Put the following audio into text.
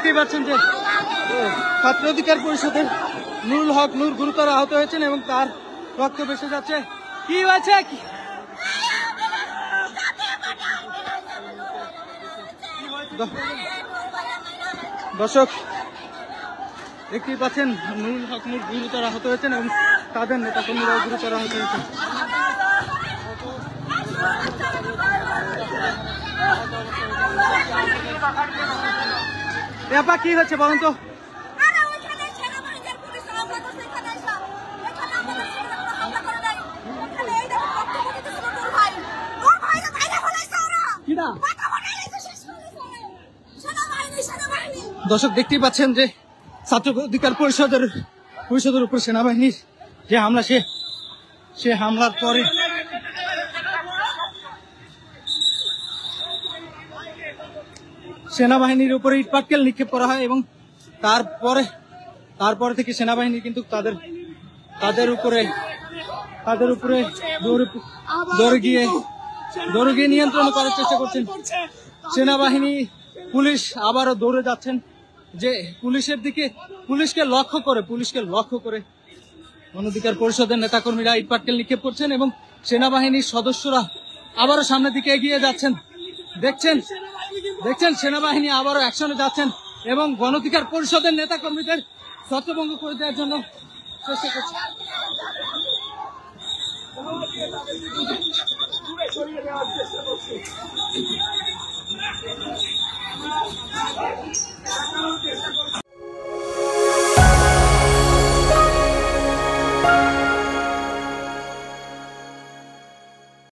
দেখতেই পাচ্ছেন যে ছাত্র অধিকার পরিষদের নুরুল হক নূর গুরুতর আহত হয়েছেন এবং তার রক্ত ভেসে যাচ্ছে। কি হয়েছে? দর্শক দেখতেই পাচ্ছেন নুরুল হক নূর গুরুতর আহত হয়েছেন এবং তাদের নেতাকর্মীরাও গুরুতর আহত হয়েছেন। ব্যাপার কি হচ্ছে বলুন তো? দর্শক দেখতেই পাচ্ছেন যে ছাত্র অধিকার পরিষদের উপর সেনাবাহিনীর যে হামলা, সে হামলার পরে সেনাবাহিনীর উপরে ইটপাটকেল নিক্ষেপ করা হয় এবং তারপরে থেকে সেনাবাহিনী কিন্তু তাদের উপরে দৌড়ে গিয়ে নিয়ন্ত্রণ করার চেষ্টা করছেন। সেনাবাহিনী পুলিশ আবারও দৌড়ে যাচ্ছেন যে পুলিশকে লক্ষ্য করে গণ অধিকার পরিষদের নেতাকর্মীরা ইটপাটকেল নিক্ষেপ করছেন এবং সেনাবাহিনীর সদস্যরা আবারও সামনের দিকে এগিয়ে যাচ্ছেন। দেখছেন সেনাবাহিনী আবারও অ্যাকশনে যাচ্ছেন এবং গণ অধিকার পরিষদের নেতাকর্মীদের ছত্রভঙ্গ করে দেওয়ার জন্য চেষ্টা করছে।